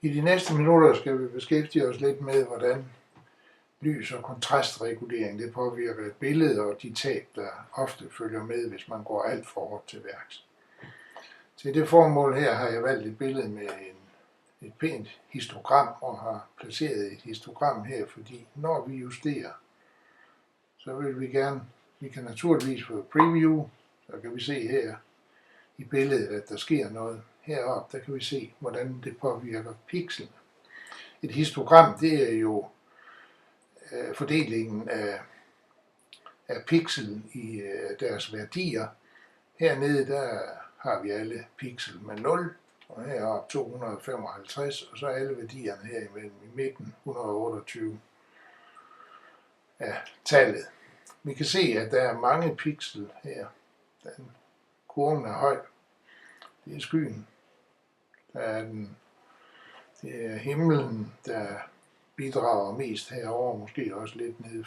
I de næste minutter skal vi beskæftige os lidt med, hvordan lys- og kontrastregulering det påvirker et billede og de tab, der ofte følger med, hvis man går alt for hårdt til værks. Til det formål her har jeg valgt et billede med et pænt histogram og har placeret et histogram her, fordi når vi justerer, så vil vi kan naturligvis få preview, så kan vi se her i billedet, at der sker noget. Heroppe, der kan vi se, hvordan det påvirker pixelen. Et histogram, det er jo fordelingen af pixel i deres værdier. Hernede, der har vi alle pixel med 0, og heroppe 255, og så er alle værdierne her imellem i midten, 128 af tallet. Vi kan se, at der er mange pixel her. Kurven er høj. Det er skyen. Det er himlen, der bidrager mest herover, måske også lidt nede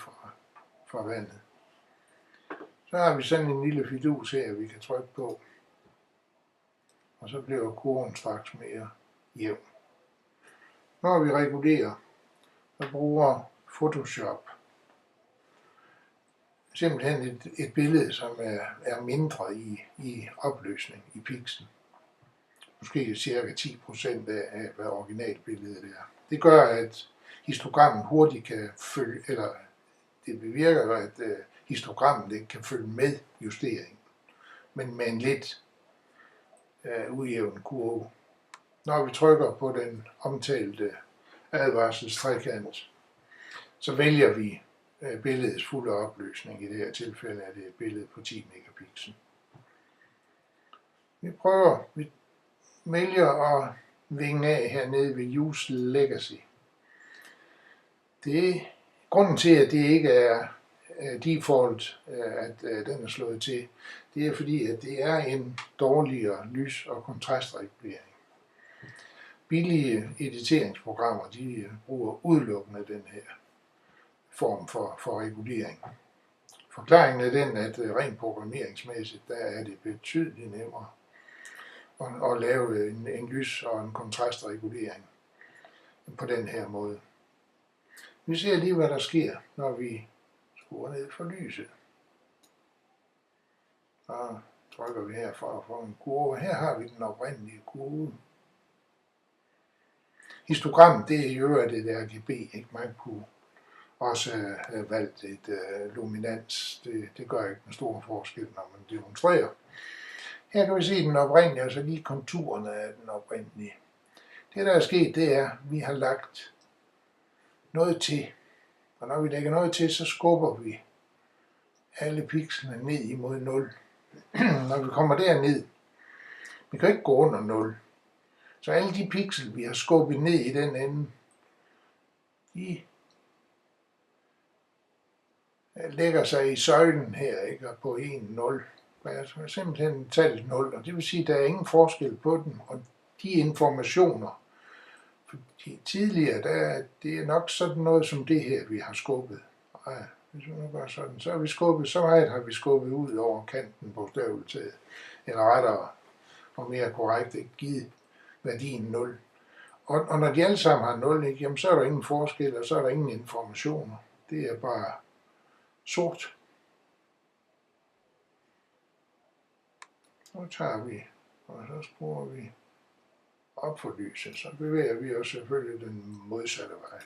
fra vandet. Så har vi sådan en lille fidus her, vi kan trykke på. Og så bliver kurven straks mere jævn. Når vi regulerer, så bruger Photoshop simpelthen et billede, som er mindre i opløsning, i pixel. Måske cirka 10% af, hvad originalbilledet er. Det gør, at histogrammet hurtigt kan følge, eller det bevirker, at histogrammet ikke kan følge med justeringen, men med en lidt ujævn kurve. Når vi trykker på den omtalte advarselstrekant, så vælger vi billedets fulde opløsning. I det her tilfælde er det et billede på 10 megapixel. Vi vælger at vinge af hernede ved Use Legacy. Grunden til, at det ikke er default, at den er slået til, det er fordi, at det er en dårligere lys- og kontrastregulering. Billige editeringsprogrammer, de bruger udelukkende den her form for regulering. Forklaringen er den, at rent programmeringsmæssigt, der er det betydeligt nemmere at lave en lys- og en kontrastregulering på den her måde. Vi ser lige, hvad der sker, når vi skruer ned for lyset. Så trykker vi her for at få en kurve. Her har vi den oprindelige kurve. Histogrammet, det er i øvrigt et RGB, ikke? Man kunne også have valgt et luminans. Det gør ikke en stor forskel, når man demonstrerer. Her kan vi se den oprindelige, og så lige konturerne af den oprindelige. Det, der er sket, det er, at vi har lagt noget til. Og når vi lægger noget til, så skubber vi alle pixelene ned imod 0. Når vi kommer derned, vi kan ikke gå under 0. Så alle de pixel, vi har skubbet ned i den ende, de lægger sig i søjlen her, ikke? Og på 1, 0. Altså simpelthen tallet 0, og det vil sige, at der er ingen forskel på dem, og de informationer, fordi tidligere, det er nok sådan noget som det her, vi har skubbet. Hvis vi nu gør sådan, så har vi skubbet, så meget har vi skubbet ud over kanten på bogstaveligt, eller rettere og mere korrekt, ikke givet værdien 0. Og når de alle sammen har 0, ikke, jamen, så er der ingen forskel, og så er der ingen informationer. Det er bare sort. Nu tager vi, og så skruer vi op for lyset, så bevæger vi os selvfølgelig den modsatte vej.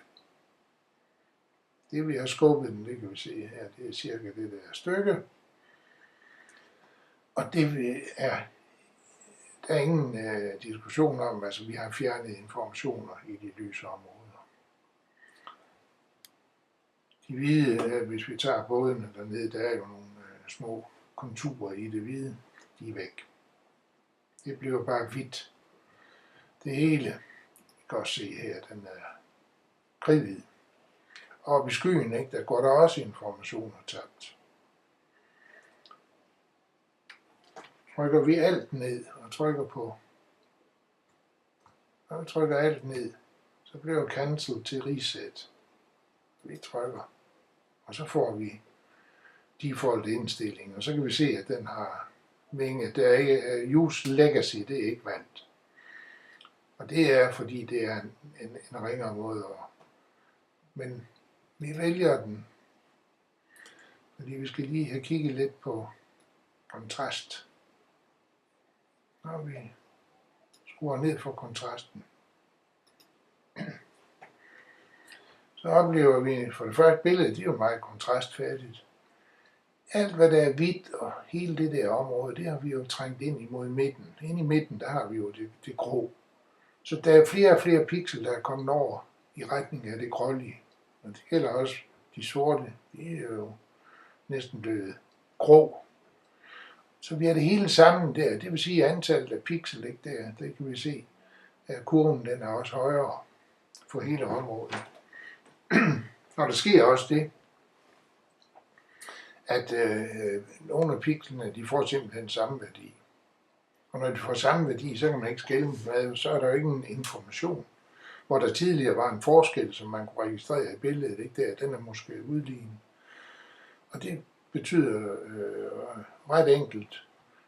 Det vi har skubbet den, det kan vi se her, det er cirka det der stykke. Og det er, der er ingen diskussion om, altså vi har fjernet informationer i de lyse områder. De hvide, hvis vi tager bådene dernede, der er jo nogle små konturer i det hvide, de er væk. Det bliver bare hvidt. Det hele, I kan også se her, den er kridhvid. Og oppe i skyen, ikke, der går der også informationer tabt. Trykker vi alt ned og trykker på, når vi trykker alt ned, så bliver cancel til reset. Vi trykker, og så får vi default indstilling, og så kan vi se, at den har vinge. Der er ikke Use Legacy, det er ikke valgt. Og det er, fordi det er en ringere måde. Men vi vælger den, fordi vi skal lige have kigget lidt på kontrast. Når vi skruer ned for kontrasten, så oplever vi for det første billede, det er jo meget kontrastfattigt. Alt hvad der er hvidt og hele det der område, det har vi jo trængt ind imod midten. Inde i midten, der har vi jo det grå. Så der er flere og flere pixel, der er kommet over i retning af det grålige. Og det gælder også de sorte, de er jo næsten blevet grå. Så vi har det hele sammen der, det vil sige antallet af pixel, ikke der, det kan vi se, at kurven den er også højere for hele området. Og der sker også det, at nogle af pixelene, de får simpelthen samme værdi. Og når de får samme værdi, så kan man ikke skelne med, så er der jo ikke en information. Hvor der tidligere var en forskel, som man kunne registrere i billedet, ikke der, den er måske udlignet. Og det betyder ret enkelt,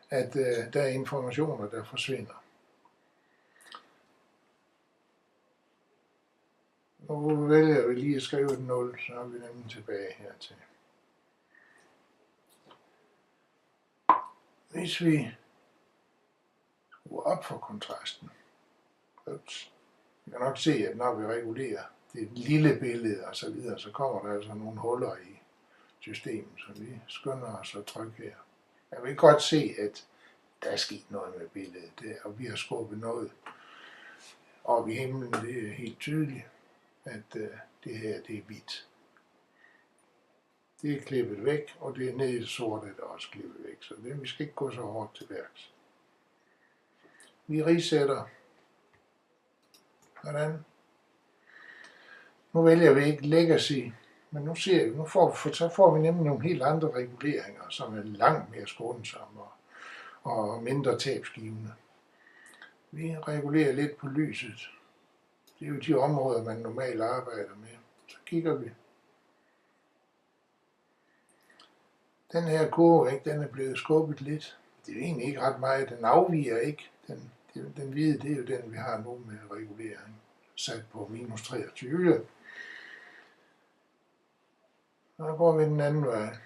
at der er informationer, der forsvinder. Nu vælger vi lige at skrive et 0, så er vi nemlig tilbage hertil. Hvis vi skruer op for kontrasten, vi kan nok se, at når vi regulerer det lille billede og så videre, så kommer der altså nogle huller i systemet, så vi skynder os at trykke her. Jeg vil godt se, at der er sket noget med billedet der, og vi har skubbet noget op i himlen. Det er helt tydeligt, at det her det er hvidt. Det er klippet væk, og det er nede i det sorte, der er også klippet væk, så det, vi skal ikke gå så hårdt til værks. Vi resetter. Sådan. Nu vælger vi ikke legacy, men nu ser vi, så får vi nemlig nogle helt andre reguleringer, som er langt mere skånsomme og mindre tabsgivende. Vi regulerer lidt på lyset. Det er jo de områder, man normalt arbejder med. Så kigger vi. Den her kurve, ikke, den er blevet skubbet lidt. Det er jo egentlig ikke ret meget. Den afviger ikke. Den hvide, det er jo den, vi har nu med regulering. Sat på minus 23. Så går vi den anden vej.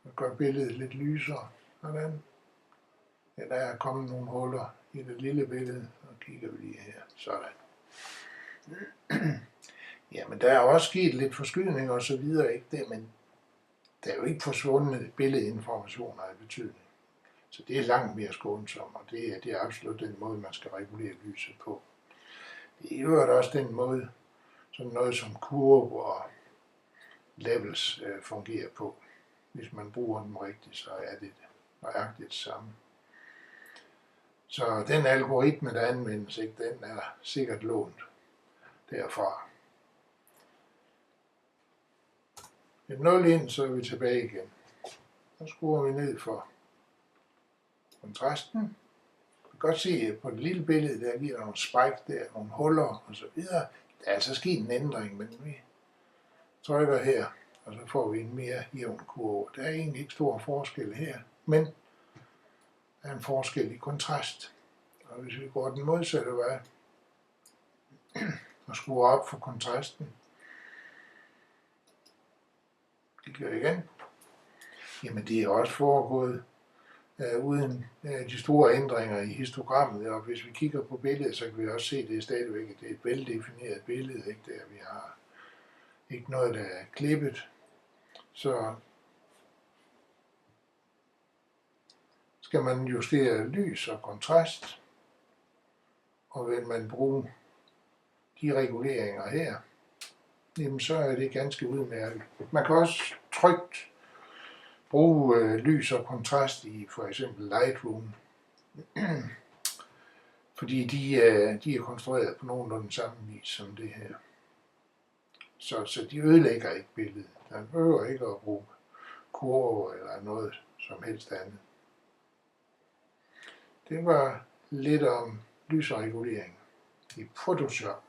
Så gør billedet lidt lysere. Sådan. Ja, der er kommet nogle huller i det lille billede. Så kigger vi lige her. Sådan. Jamen, der er også sket lidt forskydning og så videre, ikke det, men der er jo ikke forsvundet billedinformationer af betydning. Så det er langt mere skånsomt, og det er absolut den måde, man skal regulere lyset på. Det er jo også den måde, sådan noget som kurve og levels fungerer på. Hvis man bruger dem rigtigt, så er det nøjagtigt det samme. Så den algoritme, der anvendes, ikke, den er sikkert lånt derfra. Et 0 ind, så er vi tilbage igen. Så skruer vi ned for kontrasten. Du kan godt se, at på det lille billede, der giver nogle spike der, nogle huller og så videre. Der er altså sket en ændring, men vi trykker her, og så får vi en mere jævn kurve. Der er egentlig ikke stor forskel her, men der er en forskel i kontrast. Og hvis vi går den modsatte vej og skruer op for kontrasten, kigger igen, jamen det er også foregået uden de store ændringer i histogrammet, og hvis vi kigger på billedet, så kan vi også se, at det er stadigvæk et veldefineret billede, ikke der vi har ikke noget, der er klippet. Så skal man justere lys og kontrast, og vil man bruge de reguleringer her, jamen så er det ganske udmærket. Man kan også trygt bruge lys og kontrast i for eksempel Lightroom, fordi de er konstrueret på nogenlunde samme vis som det her. Så de ødelægger ikke billedet. Man behøver ikke at bruge kurver eller noget som helst andet. Det var lidt om lysregulering i Photoshop.